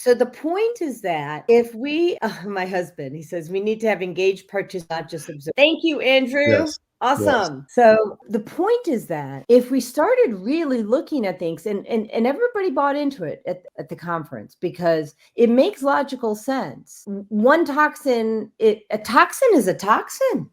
So the point is that if we, my husband, he says we need to have engaged participants, not just observe. Thank you, Andrew. Yes. Awesome. Yes. So the point is that if we started really looking at things, and everybody bought into it at the conference because it makes logical sense. One toxin, a toxin is a toxin,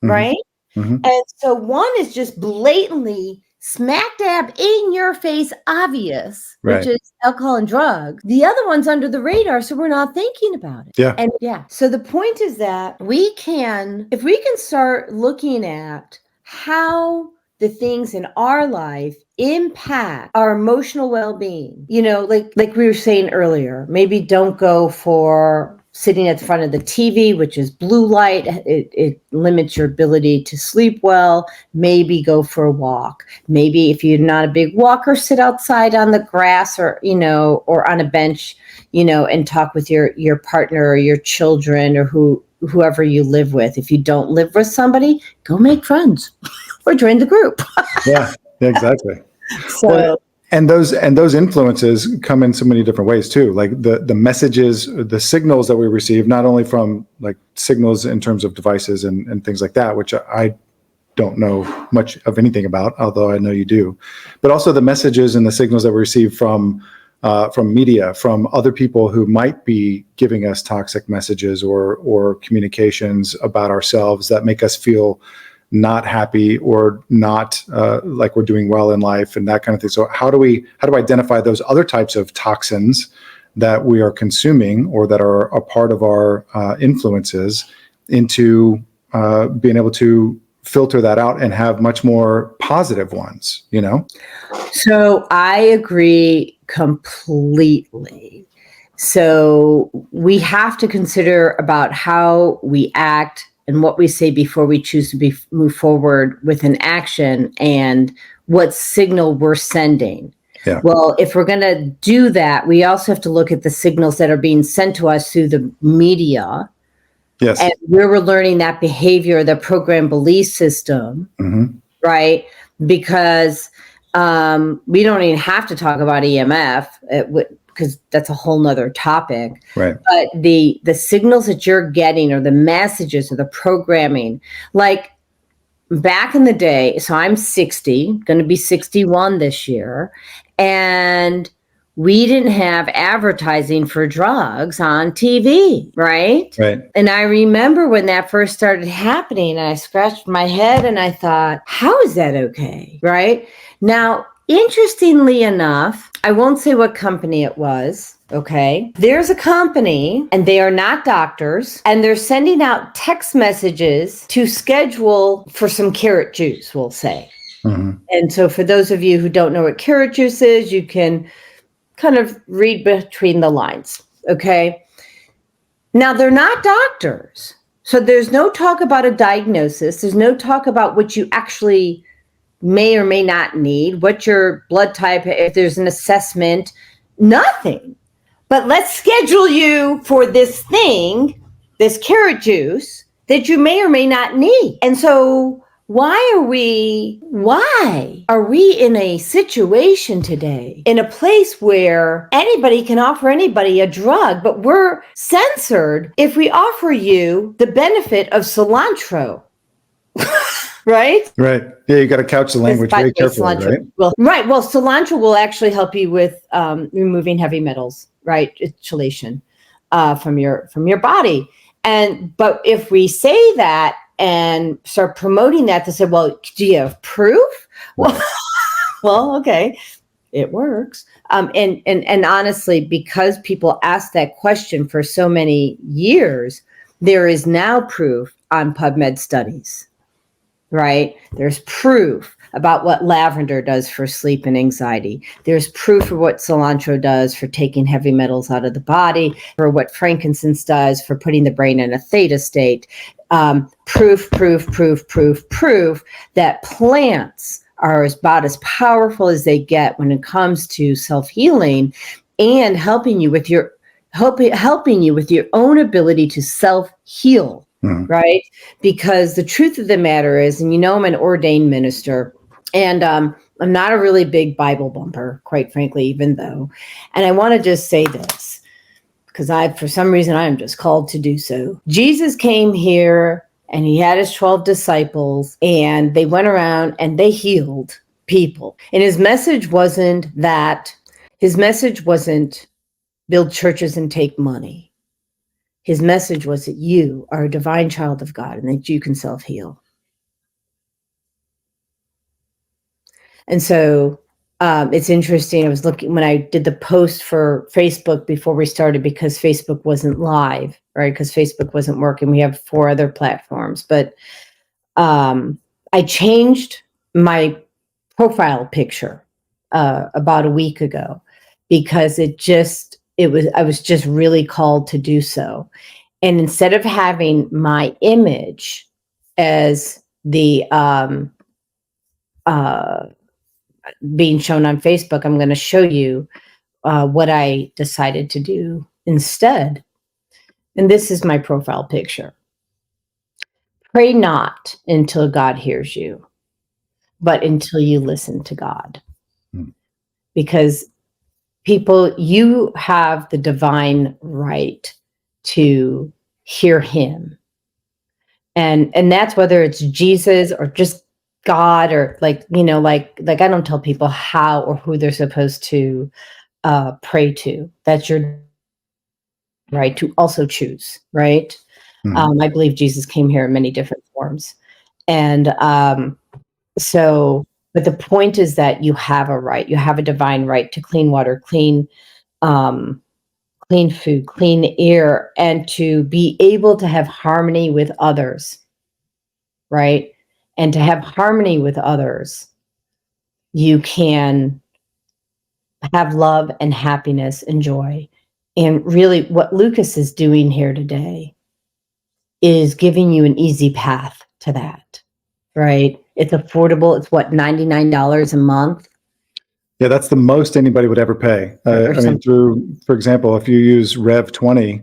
right? Mm-hmm. And so one is just blatantly smack dab in your face obvious, which is alcohol and drugs. The other one's under the radar, so we're not thinking about it. Yeah. And so the point is that if we can start looking at how the things in our life impact our emotional well-being, like we were saying earlier, maybe don't go for sitting at the front of the TV, which is blue light. It limits your ability to sleep well. Maybe go for a walk. Maybe if you're not a big walker, sit outside on the grass or on a bench, and talk with your partner or your children or whoever you live with. If you don't live with somebody, go make friends or join the group. Yeah, exactly. So. Well, and those influences come in so many different ways too. Like the messages, the signals that we receive, not only from like signals in terms of devices and things like that, which I don't know much of anything about, although I know you do, but also the messages and the signals that we receive from media, from other people who might be giving us toxic messages or communications about ourselves that make us feel not happy or not like we're doing well in life and that kind of thing. So how do we identify those other types of toxins that we are consuming or that are a part of our influences into being able to filter that out and have much more positive ones, So I agree completely. So we have to consider about how we act and what we say before we choose to move forward with an action and what signal we're sending. Yeah. Well, if we're going to do that, we also have to look at the signals that are being sent to us through the media. Yes. And where we're learning that behavior, the program belief system, right? Because we don't even have to talk about EMF. Because that's a whole nother topic. Right. But the signals that you're getting or the messages or the programming, like back in the day, so I'm 60, going to be 61 this year, and we didn't have advertising for drugs on TV, right? Right. And I remember when that first started happening, and I scratched my head and I thought, how is that okay? Right? Now, interestingly enough, I won't say what company it was, okay? There's a company, and they are not doctors, and they're sending out text messages to schedule for some carrot juice, we'll say. Mm-hmm. And so for those of you who don't know what carrot juice is, you can kind of read between the lines, okay? Now, they're not doctors, so there's no talk about a diagnosis. There's no talk about what you actually may or may not need, what your blood type, if there's an assessment, nothing. But let's schedule you for this thing, this carrot juice, that you may or may not need. And so why are we in a situation today, in a place where anybody can offer anybody a drug, but we're censored if we offer you the benefit of cilantro? Right? Right. Yeah, you got to couch the language very carefully, right? Well, cilantro will actually help you with removing heavy metals, right? Chelation from your body. But if we say that and start promoting that, to say, well, do you have proof? Right. Well, okay, it works. And honestly, because people ask that question for so many years, there is now proof on PubMed studies. Right? There's proof about what lavender does for sleep and anxiety. There's proof of what cilantro does for taking heavy metals out of the body, for what frankincense does for putting the brain in a theta state. Proof that plants are about as powerful as they get when it comes to self-healing and helping you with your own ability to self-heal. Right? Because the truth of the matter is, and I'm an ordained minister, and I'm not a really big Bible bumper, quite frankly, even though, and I want to just say this. because for some reason, I am just called to do so. Jesus came here and he had his 12 disciples, and they went around and they healed people. And his message wasn't build churches and take money. His message was that you are a divine child of God and that you can self-heal. And so it's interesting. I was looking when I did the post for Facebook before we started, because Facebook wasn't live, right? Because Facebook wasn't working. We have 4 other platforms, but I changed my profile picture about a week ago because I was just really called to do so. And instead of having my image as the being shown on Facebook, I'm going to show you what I decided to do instead. And this is my profile picture. Pray not until God hears you, but until you listen to God. Because people, you have the divine right to hear him. And that's whether it's Jesus or just God, or like I don't tell people how or who they're supposed to pray to. That's your right to also choose, right? I believe Jesus came here in many different forms. And but the point is that you have a right, you have a divine right to clean water, clean food, clean air, and to be able to have harmony with others, right? And to have harmony with others, you can have love and happiness and joy. And really what Lucas is doing here today is giving you an easy path to that, right? It's affordable. It's what, $99 a month? Yeah, that's the most anybody would ever pay. I mean, for example, if you use Rev 20,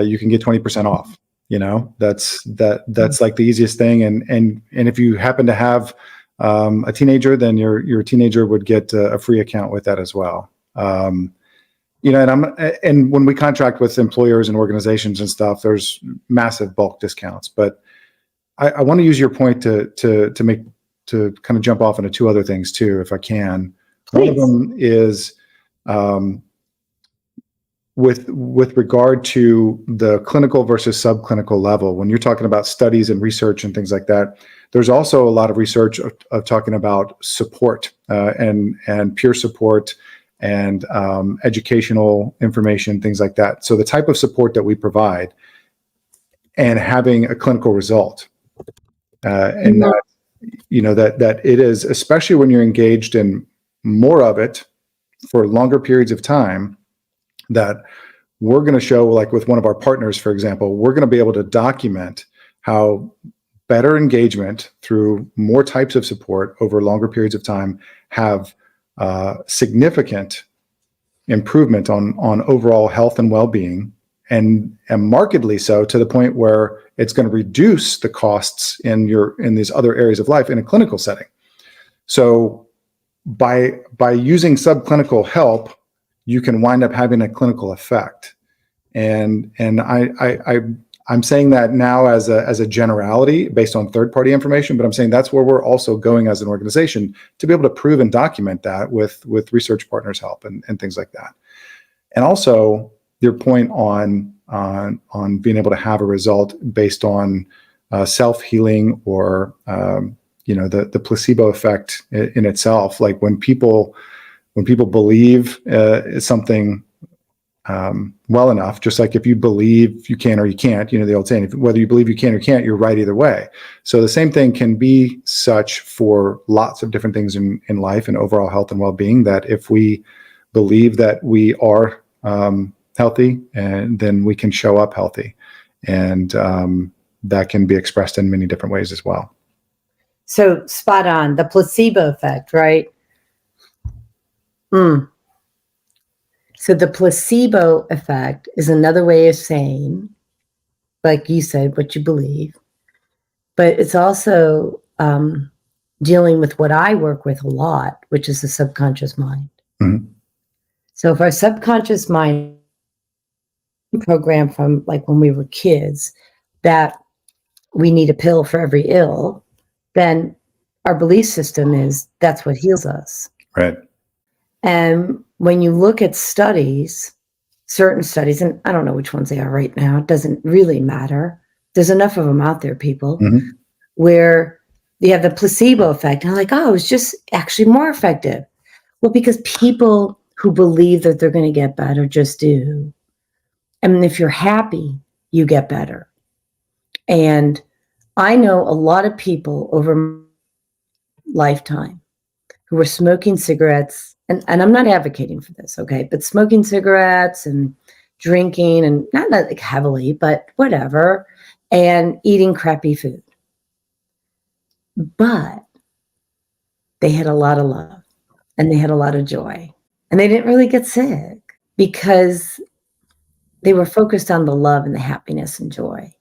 you can get 20% off. That's like the easiest thing. And if you happen to have a teenager, then your teenager would get a free account with that as well. And when we contract with employers and organizations and stuff, there's massive bulk discounts. But I want to use your point to kind of jump off into 2 other things too, if I can. Please. One of them is with regard to the clinical versus subclinical level. When you're talking about studies and research and things like that, there's also a lot of research of talking about support and peer support and educational information, things like that. So the type of support that we provide and having a clinical result, and that it is, especially when you're engaged in more of it for longer periods of time, that we're going to show, like with one of our partners, for example, we're going to be able to document how better engagement through more types of support over longer periods of time have significant improvement on overall health and well-being, and markedly so, to the point where it's going to reduce the costs in these other areas of life in a clinical setting. So by using subclinical help, you can wind up having a clinical effect. And I'm saying that now as a generality based on third-party information, but I'm saying that's where we're also going as an organization, to be able to prove and document that with research partners' help and things like that. And also your point on being able to have a result based on self-healing or the placebo effect in itself. Like when people believe something well enough, just like if you believe you can or you can't, the old saying, whether you believe you can or can't, you're right either way. So the same thing can be such for lots of different things in life and overall health and well-being, that if we believe that we are healthy, and then we can show up healthy, and that can be expressed in many different ways as well. So spot on, the placebo effect, right? So the placebo effect is another way of saying, like you said, what you believe, but it's also dealing with what I work with a lot, which is the subconscious mind. So if our subconscious mind program from like when we were kids that we need a pill for every ill, then our belief system is that's what heals us. Right. And when you look at studies, certain studies, and I don't know which ones they are right now, it doesn't really matter. There's enough of them out there, people, where you have the placebo effect. And I'm like, oh, it's just actually more effective. Well, because people who believe that they're going to get better just do. And if you're happy, you get better. And I know a lot of people over my lifetime who were smoking cigarettes, and I'm not advocating for this, okay, but smoking cigarettes and drinking, and not like heavily, but whatever, and eating crappy food. But they had a lot of love and they had a lot of joy, and they didn't really get sick because they were focused on the love and the happiness and joy.